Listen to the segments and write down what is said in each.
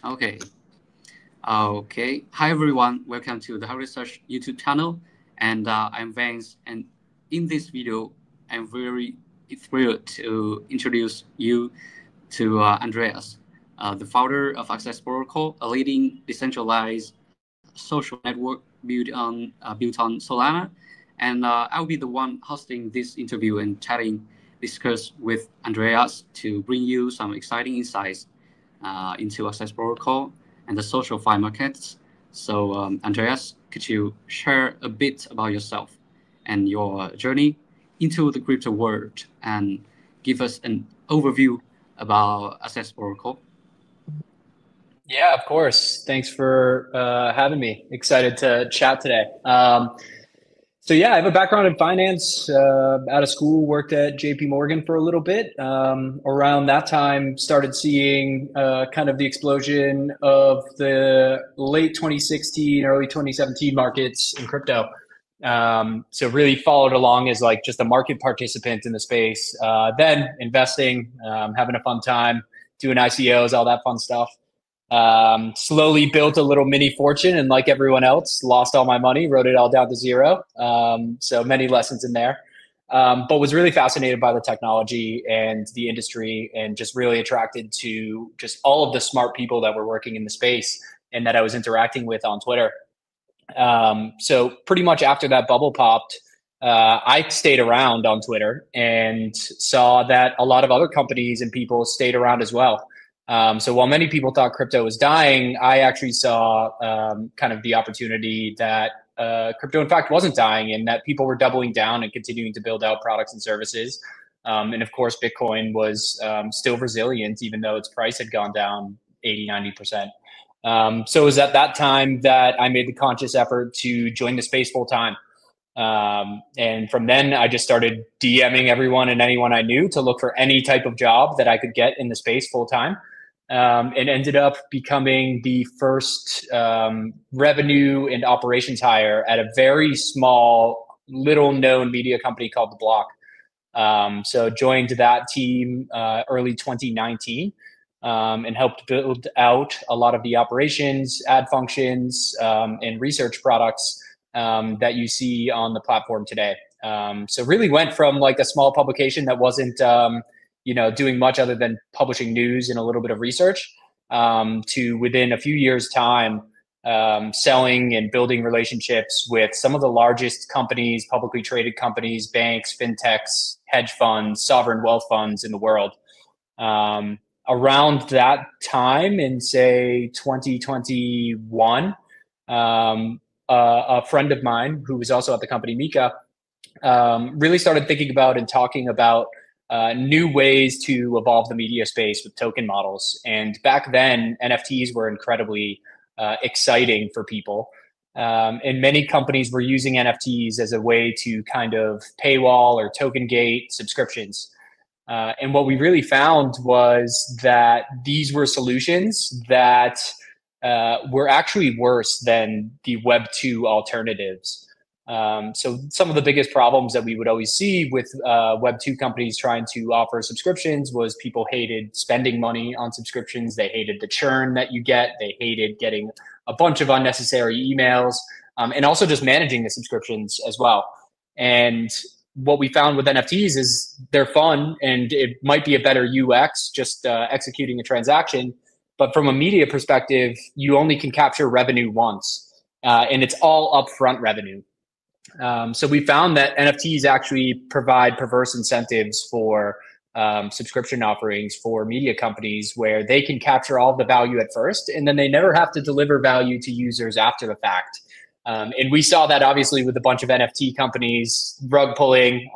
Okay. Okay. Hi everyone. Welcome to the Hak Research YouTube channel. And I'm Vance. And in this video, I'm very thrilled to introduce you to Andreas, the founder of Access Protocol, a leading decentralized social network built on Solana. And I'll be the one hosting this interview and chatting, discuss with Andreas to bring you some exciting insights into Access Protocol and the social file markets. So, Andreas, could you share a bit about yourself and your journey into the crypto world and give us an overview about Access Protocol? Yeah, of course. Thanks for having me. Excited to chat today. I have a background in finance. Out of school, worked at JP Morgan for a little bit. Around that time, started seeing kind of the explosion of the late 2016, early 2017 markets in crypto. So really followed along as like just a market participant in the space. Then investing, having a fun time, doing ICOs, all that fun stuff. Slowly built a little mini fortune, and like everyone else, lost all my money, wrote it all down to zero. So many lessons in there, but was really fascinated by the technology and the industry, and just really attracted to just all of the smart people that were working in the space and that I was interacting with on Twitter. So pretty much after that bubble popped, I stayed around on Twitter and saw that a lot of other companies and people stayed around as well. So while many people thought crypto was dying, I actually saw kind of the opportunity that crypto, in fact, wasn't dying, and that people were doubling down and continuing to build out products and services. And of course, Bitcoin was still resilient, even though its price had gone down 80, 90%. So it was at that time that I made the conscious effort to join the space full time. And from then, I just started DMing everyone and anyone I knew to look for any type of job that I could get in the space full time. And ended up becoming the first revenue and operations hire at a very small, little known media company called The Block. So joined that team early 2019 and helped build out a lot of the operations, ad functions, and research products that you see on the platform today. So really went from like a small publication that wasn't doing much other than publishing news and a little bit of research, to within a few years' time, selling and building relationships with some of the largest companies, publicly traded companies, banks, fintechs, hedge funds, sovereign wealth funds in the world. Around that time in, say, 2021, a friend of mine who was also at the company, Mika, really started thinking about and talking about new ways to evolve the media space with token models. And back then, NFTs were incredibly exciting for people. And many companies were using NFTs as a way to kind of paywall or token gate subscriptions. And what we really found was that these were solutions that were actually worse than the Web 2 alternatives. So some of the biggest problems that we would always see with Web 2 companies trying to offer subscriptions was people hated spending money on subscriptions. They hated the churn that you get. They hated getting a bunch of unnecessary emails, and also just managing the subscriptions as well. And what we found with NFTs is they're fun, and it might be a better UX just executing a transaction. But from a media perspective, you only can capture revenue once, and it's all upfront revenue. So we found that NFTs actually provide perverse incentives for subscription offerings for media companies, where they can capture all the value at first, and then they never have to deliver value to users after the fact. And we saw that obviously with a bunch of NFT companies, rug pulling,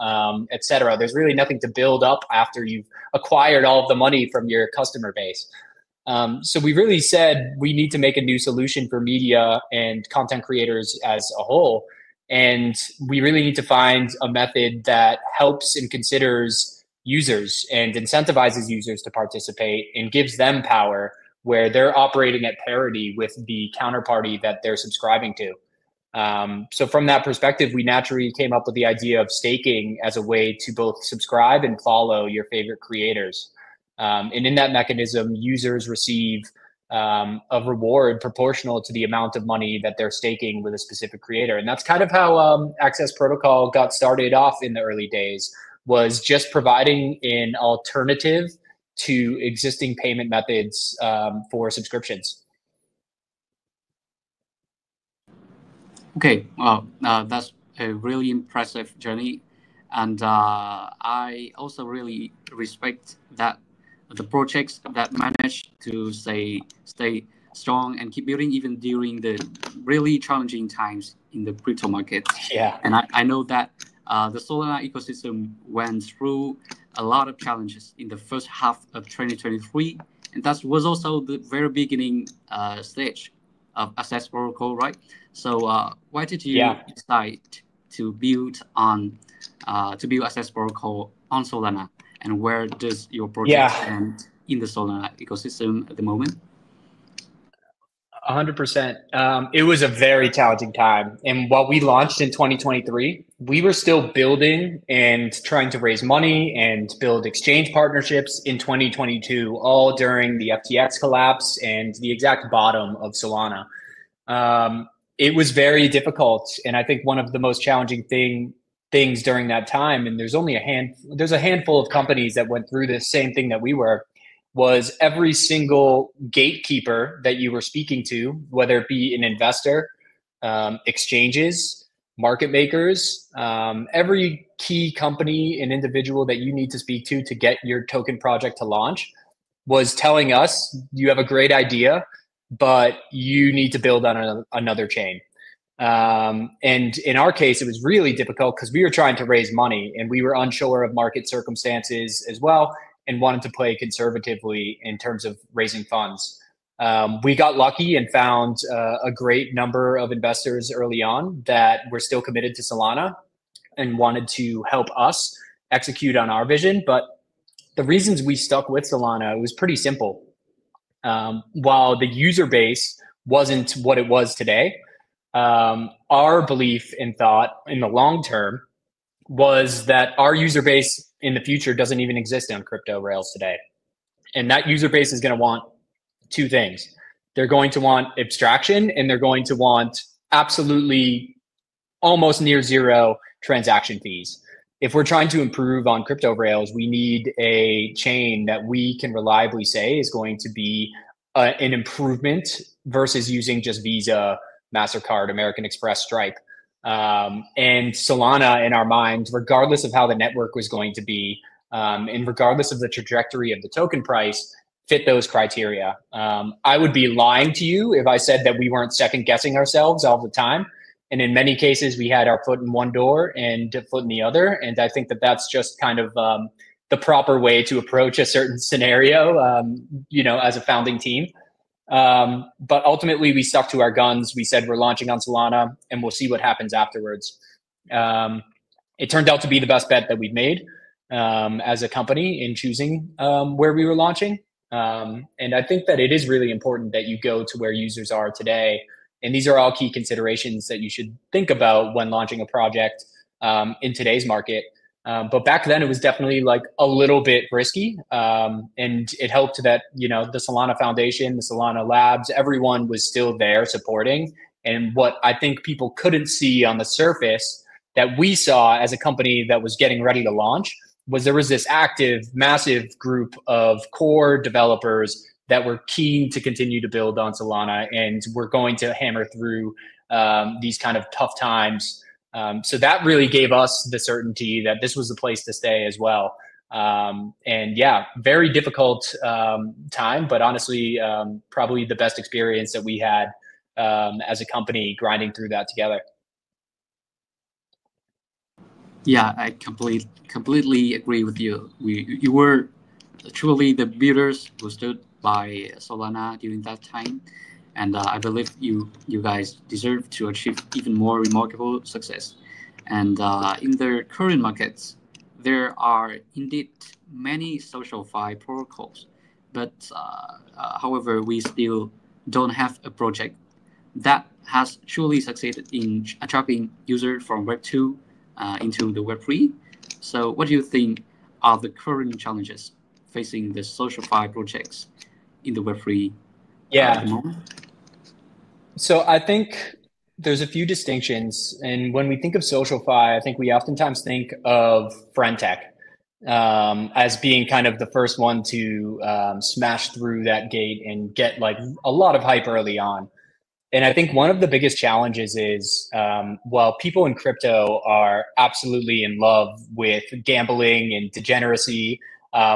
et cetera. There's really nothing to build up after you've acquired all of the money from your customer base. So we really said we need to make a new solution for media and content creators as a whole. And we really need to find a method that helps and considers users and incentivizes users to participate and gives them power, where they're operating at parity with the counterparty that they're subscribing to. So from that perspective, we naturally came up with the idea of staking as a way to both subscribe and follow your favorite creators. And in that mechanism, users receive a reward proportional to the amount of money that they're staking with a specific creator. And that's kind of how Access Protocol got started off in the early days, was just providing an alternative to existing payment methods for subscriptions. Okay, well, that's a really impressive journey, and I also really respect that the projects that manage to stay strong and keep building even during the really challenging times in the crypto market. Yeah. And I know that the Solana ecosystem went through a lot of challenges in the first half of 2023, and that was also the very beginning stage of Access Protocol, right? So why did you decide to build Access Protocol on Solana, and where does your project stand in the Solana ecosystem at the moment? 100%. It was a very challenging time. And while we launched in 2023, we were still building and trying to raise money and build exchange partnerships in 2022, all during the FTX collapse and the exact bottom of Solana. It was very difficult. And I think one of the most challenging things during that time, and there's a handful of companies that went through the same thing that we were, was every single gatekeeper that you were speaking to, whether it be an investor, exchanges, market makers, every key company and individual that you need to speak to get your token project to launch, was telling us, you have a great idea, but you need to build on another chain. And in our case, it was really difficult because we were trying to raise money and we were unsure of market circumstances as well, and wanted to play conservatively in terms of raising funds. We got lucky and found a great number of investors early on that were still committed to Solana and wanted to help us execute on our vision. But the reasons we stuck with Solana, it was pretty simple. While the user base wasn't what it was today, our belief and thought in the long term was that our user base in the future doesn't even exist on crypto rails today. And that user base is going to want two things. They're going to want abstraction, and they're going to want absolutely almost near zero transaction fees. If we're trying to improve on crypto rails, we need a chain that we can reliably say is going to be an improvement versus using just Visa, MasterCard, American Express, Stripe. And Solana, in our mind, regardless of how the network was going to be, and regardless of the trajectory of the token price, fit those criteria. I would be lying to you if I said that we weren't second guessing ourselves all the time. And in many cases, we had our foot in one door and a foot in the other. And I think that that's just kind of the proper way to approach a certain scenario, as a founding team. But ultimately, we stuck to our guns. We said we're launching on Solana, and we'll see what happens afterwards. It turned out to be the best bet that we've made as a company in choosing where we were launching. And I think that it is really important that you go to where users are today. And these are all key considerations that you should think about when launching a project in today's market. But back then, it was definitely like a little bit risky. And it helped that, the Solana Foundation, the Solana Labs, everyone was still there supporting. And what I think people couldn't see on the surface that we saw as a company that was getting ready to launch was there was this active, massive group of core developers that were keen to continue to build on Solana, and we're going to hammer through these kind of tough times. So that really gave us the certainty that this was the place to stay as well. And yeah, very difficult time, but honestly, probably the best experience that we had as a company grinding through that together. Yeah, I completely agree with you. You were truly the builders who stood by Solana during that time, and I believe you guys deserve to achieve even more remarkable success. And in the current markets, there are indeed many social fi protocols, but however, we still don't have a project that has truly succeeded in attracting users from Web 2 into the Web 3. So what do you think are the current challenges facing the social fi projects in the Web 3 at Yeah. the moment? So I think there's a few distinctions. And when we think of social-fi, I think we oftentimes think of friend tech as being kind of the first one to smash through that gate and get like a lot of hype early on. And I think one of the biggest challenges is while people in crypto are absolutely in love with gambling and degeneracy,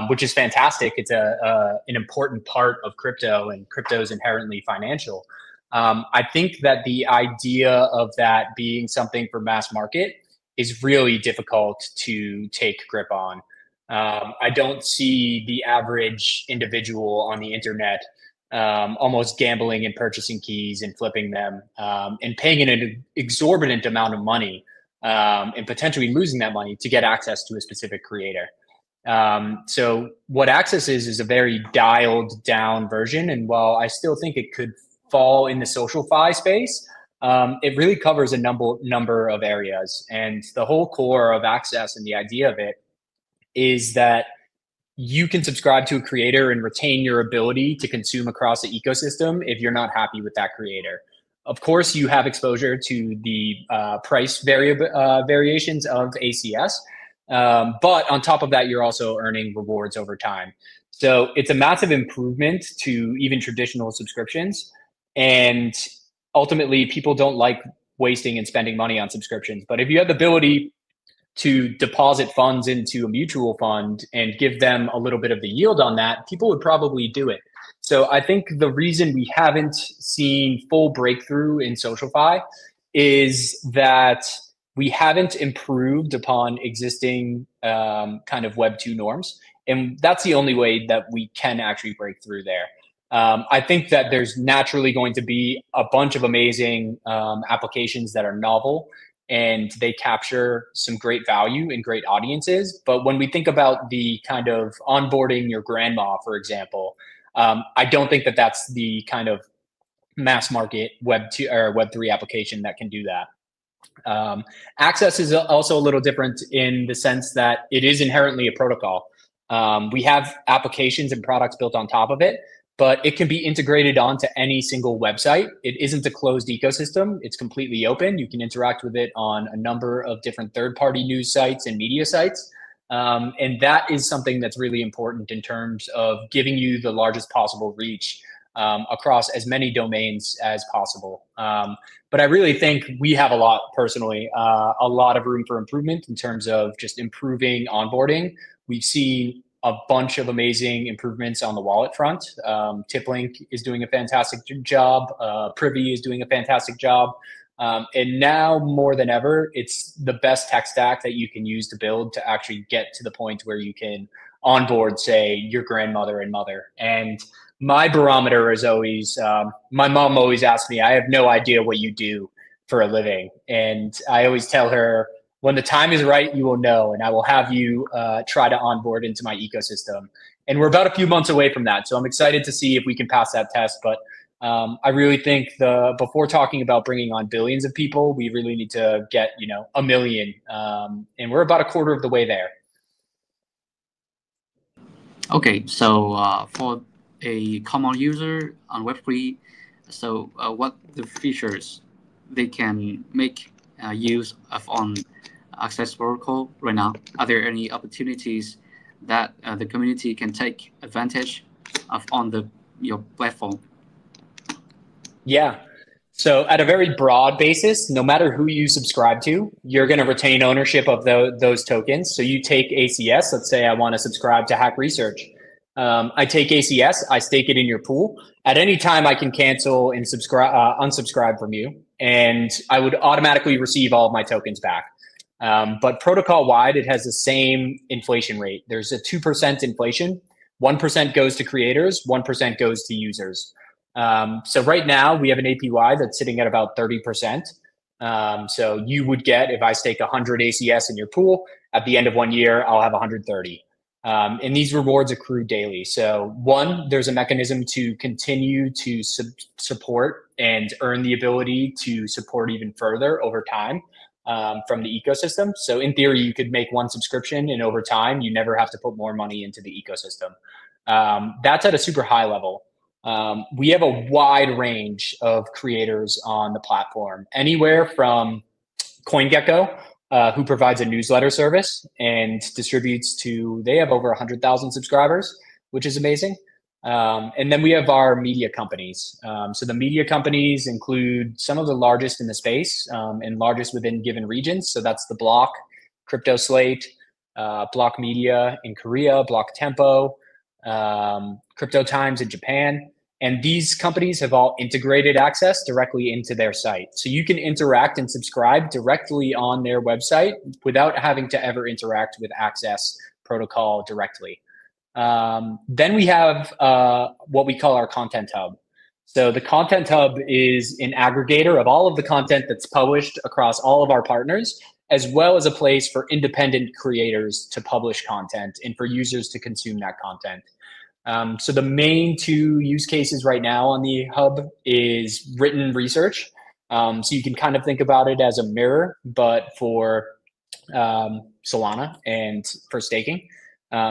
which is fantastic. It's an important part of crypto, and crypto is inherently financial. I think that the idea of that being something for mass market is really difficult to take grip on. I don't see the average individual on the internet almost gambling and purchasing keys and flipping them and paying an exorbitant amount of money and potentially losing that money to get access to a specific creator. So what Access is a very dialed down version. And while I still think it could fall in the social fi space, it really covers a number of areas. And the whole core of Access and the idea of it is that you can subscribe to a creator and retain your ability to consume across the ecosystem if you're not happy with that creator. Of course, you have exposure to the price variations of ACS, but on top of that, you're also earning rewards over time. So it's a massive improvement to even traditional subscriptions. And ultimately, people don't like wasting and spending money on subscriptions. But if you have the ability to deposit funds into a mutual fund and give them a little bit of the yield on that, people would probably do it. So I think the reason we haven't seen full breakthrough in SocialFi is that we haven't improved upon existing kind of Web 2 norms. And that's the only way that we can actually break through there. I think that there's naturally going to be a bunch of amazing applications that are novel and they capture some great value and great audiences. But when we think about the kind of onboarding your grandma, for example, I don't think that that's the kind of mass market Web 2 or Web 3 application that can do that. Access is also a little different in the sense that it is inherently a protocol. We have applications and products built on top of it, but it can be integrated onto any single website. It isn't a closed ecosystem. It's completely open. You can interact with it on a number of different third-party news sites and media sites. And that is something that's really important in terms of giving you the largest possible reach across as many domains as possible. But I really think we have a lot, personally, a lot of room for improvement in terms of just improving onboarding. We've seen a bunch of amazing improvements on the wallet front. TipLink is doing a fantastic job. Privy is doing a fantastic job. And now more than ever, it's the best tech stack that you can use to build to actually get to the point where you can onboard, say, your grandmother and mother. And my barometer is always, my mom always asks me, I have no idea what you do for a living. And I always tell her, when the time is right, you will know, and I will have you try to onboard into my ecosystem. And we're about a few months away from that. So I'm excited to see if we can pass that test. But I really think before talking about bringing on billions of people, we really need to get, 1 million. And we're about a quarter of the way there. Okay, so for a common user on Web3, so what the features they can make use of on Access protocol right now? Are there any opportunities that the community can take advantage of on your platform? Yeah. So at a very broad basis, no matter who you subscribe to, you're going to retain ownership of those tokens. So you take ACS, let's say I want to subscribe to Hak Research. I take ACS, I stake it in your pool. At any time, I can cancel and unsubscribe from you, and I would automatically receive all of my tokens back. But protocol-wide, it has the same inflation rate. There's a 2% inflation. 1% goes to creators, 1% goes to users. So right now, we have an APY that's sitting at about 30%. So you would get, if I stake 100 ACS in your pool, at the end of 1 year, I'll have 130. And these rewards accrue daily. So one, there's a mechanism to continue to support and earn the ability to support even further over time. From the ecosystem. So in theory, you could make one subscription and over time, you never have to put more money into the ecosystem. That's at a super high level. We have a wide range of creators on the platform, anywhere from CoinGecko, who provides a newsletter service and distributes to, they have over 100,000 subscribers, which is amazing. And then we have our media companies. So the media companies include some of the largest in the space, and largest within given regions. So that's the Block, Crypto Slate, Block Media in Korea, Block Tempo, Crypto Times in Japan. And these companies have all integrated access directly into their site. So you can interact and subscribe directly on their website without having to ever interact with Access protocol directly. Then we have what we call our content hub. So the content hub is an aggregator of all of the content that's published across all of our partners, as well as a place for independent creators to publish content and for users to consume that content. So the main two use cases right now on the hub is written research. So you can kind of think about it as a mirror, but for Solana and for staking.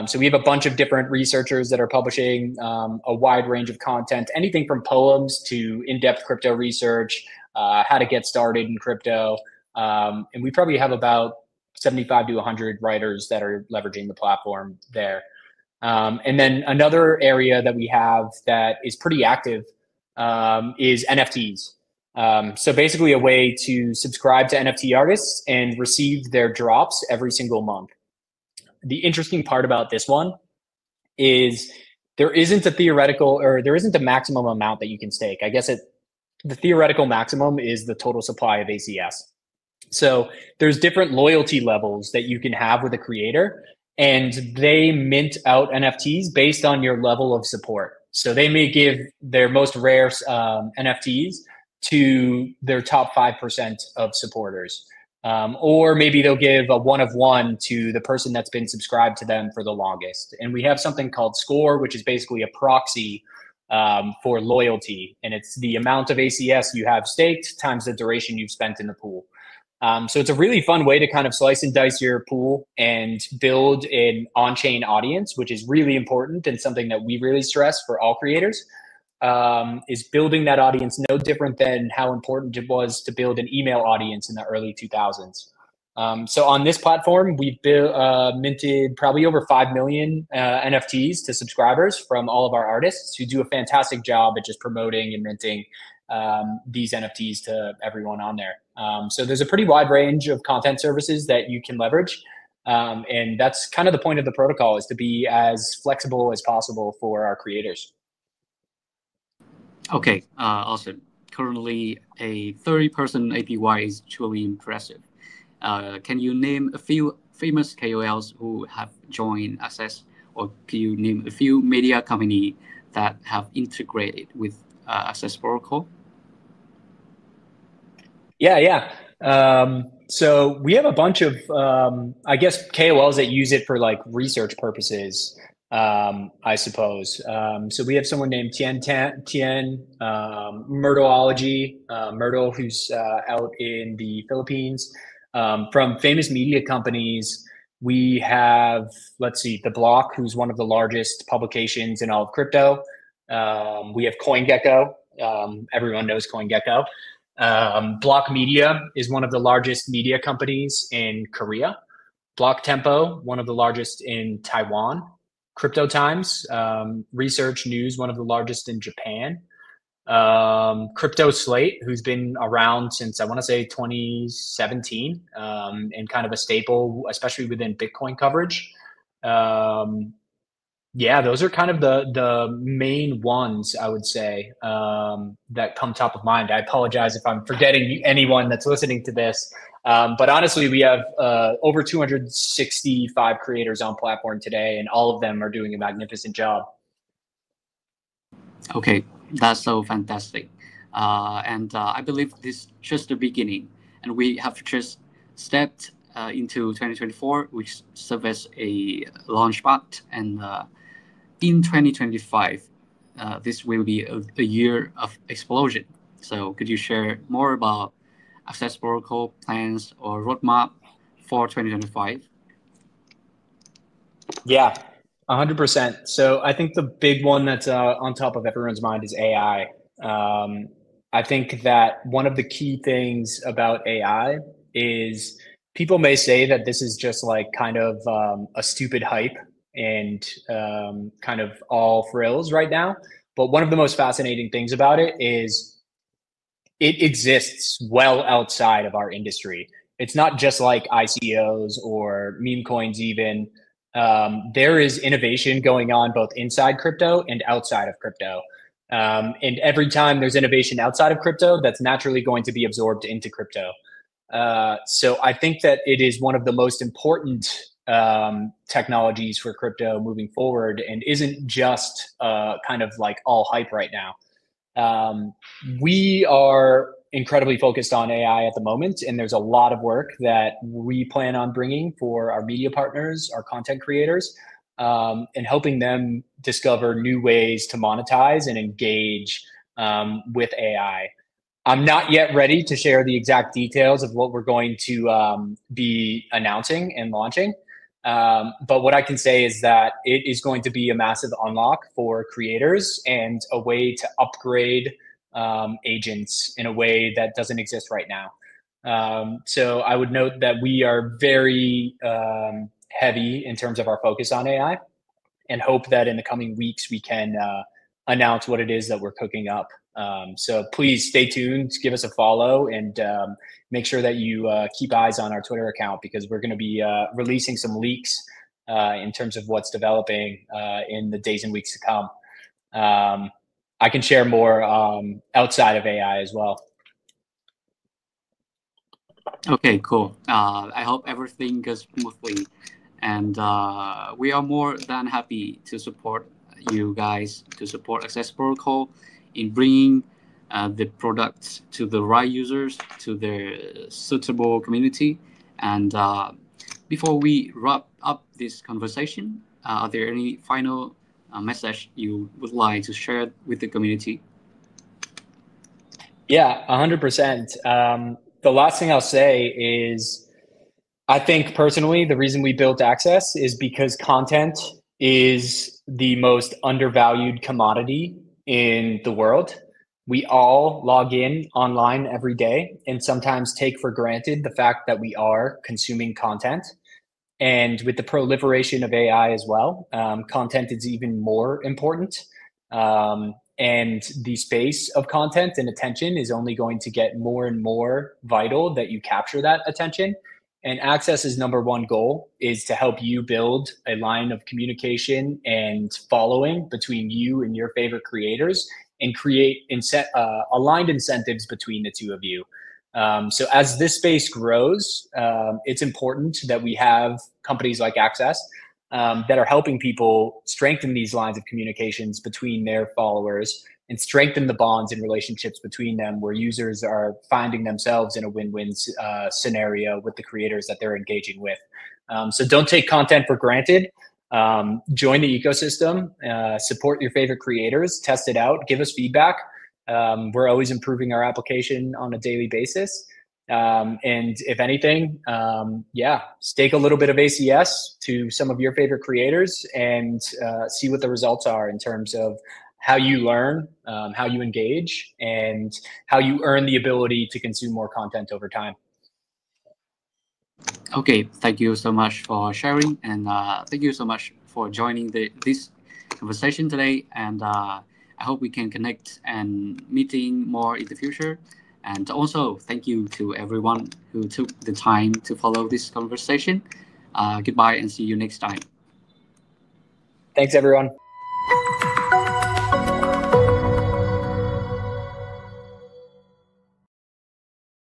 So we have a bunch of different researchers that are publishing a wide range of content, anything from poems to in-depth crypto research, how to get started in crypto. And we probably have about 75 to 100 writers that are leveraging the platform there. And then another area that we have that is pretty active is NFTs. So basically a way to subscribe to NFT artists and receive their drops every single month. The interesting part about this one is there isn't a maximum amount that you can stake. I guess the theoretical maximum is the total supply of ACS. So there's different loyalty levels that you can have with a creator, and they mint out NFTs based on your level of support. So they may give their most rare NFTs to their top 5% of supporters. Or maybe they'll give a 1 of 1 to the person that's been subscribed to them for the longest. And we have something called Score, which is basically a proxy for loyalty. And it's the amount of ACS you have staked times the duration you've spent in the pool. So it's a really fun way to kind of slice and dice your pool and build an on-chain audience, which is really important and something that we really stress for all creators, is building that audience no different than how important it was to build an email audience in the early 2000s. So on this platform, we've minted probably over 5 million NFTs to subscribers from all of our artists who do a fantastic job at just promoting and minting these NFTs to everyone on there. So there's a pretty wide range of content services that you can leverage. And that's kind of the point of the protocol, is to be as flexible as possible for our creators. Okay, awesome. Currently, a 30-person APY is truly impressive. Can you name a few famous KOLs who have joined Access, or can you name a few media companies that have integrated with Access protocol? Yeah. So we have a bunch of, I guess, KOLs that use it for like research purposes, I suppose. So we have someone named Tian, Myrtleology, Myrtle, who's out in the Philippines. From famous media companies, we have, let's see, The Block, who's one of the largest publications in all of crypto. We have CoinGecko. Everyone knows CoinGecko. Block Media is one of the largest media companies in Korea. Block Tempo, one of the largest in Taiwan. Crypto Times, research news, one of the largest in Japan. Crypto Slate, who's been around since, I want to say, 2017, and kind of a staple, especially within Bitcoin coverage. Yeah, those are kind of the main ones, I would say, that come top of mind. I apologize if I'm forgetting anyone that's listening to this. But honestly, we have over 265 creators on platform today, and all of them are doing a magnificent job. Okay, that's so fantastic. And I believe this is just the beginning, and we have just stepped into 2024, which serves as a launchpad. And in 2025, this will be a year of explosion. So could you share more about Access Protocol plans or roadmap for 2025? Yeah. 100%. So I think the big one that's on top of everyone's mind is AI. I think that one of the key things about AI is people may say that this is just like kind of a stupid hype and kind of all frills right now. But one of the most fascinating things about it is it exists well outside of our industry. It's not just like ICOs or meme coins, even. There is innovation going on both inside crypto and outside of crypto. And every time there's innovation outside of crypto, that's naturally going to be absorbed into crypto. So I think that it is one of the most important technologies for crypto moving forward, and isn't just kind of like all hype right now. We are incredibly focused on AI at the moment, and there's a lot of work that we plan on bringing for our media partners, our content creators, and helping them discover new ways to monetize and engage with AI. I'm not yet ready to share the exact details of what we're going to be announcing and launching. But what I can say is that it is going to be a massive unlock for creators and a way to upgrade agents in a way that doesn't exist right now. So I would note that we are very heavy in terms of our focus on AI, and hope that in the coming weeks we can announce what it is that we're cooking up. So please stay tuned, give us a follow, and make sure that you keep eyes on our Twitter account, because we're going to be releasing some leaks in terms of what's developing in the days and weeks to come. I can share more outside of AI as well. Okay, cool. I hope everything goes smoothly, and we are more than happy to support you guys, to support Access Protocol in bringing the product to the right users, to the suitable community. And before we wrap up this conversation, are there any final message you would like to share with the community? Yeah, 100%. The last thing I'll say is, I think personally, the reason we built Access is because content is the most undervalued commodity in the world. We all log in online every day and sometimes take for granted the fact that we are consuming content. And with the proliferation of AI as well, content is even more important. And the space of content and attention is only going to get more and more vital that you capture that attention. And Access's number one goal is to help you build a line of communication and following between you and your favorite creators, and create aligned incentives between the two of you. So as this space grows, it's important that we have companies like Access that are helping people strengthen these lines of communications between their followers, and strengthen the bonds and relationships between them, where users are finding themselves in a win-win scenario with the creators that they're engaging with. So don't take content for granted. Join the ecosystem, support your favorite creators, test it out, give us feedback. We're always improving our application on a daily basis. And if anything, stake a little bit of ACS to some of your favorite creators, and see what the results are in terms of how you learn, how you engage, and how you earn the ability to consume more content over time. Okay, thank you so much for sharing, and thank you so much for joining this conversation today. And I hope we can connect and meeting more in the future. And also, thank you to everyone who took the time to follow this conversation. Goodbye, and see you next time. Thanks, everyone.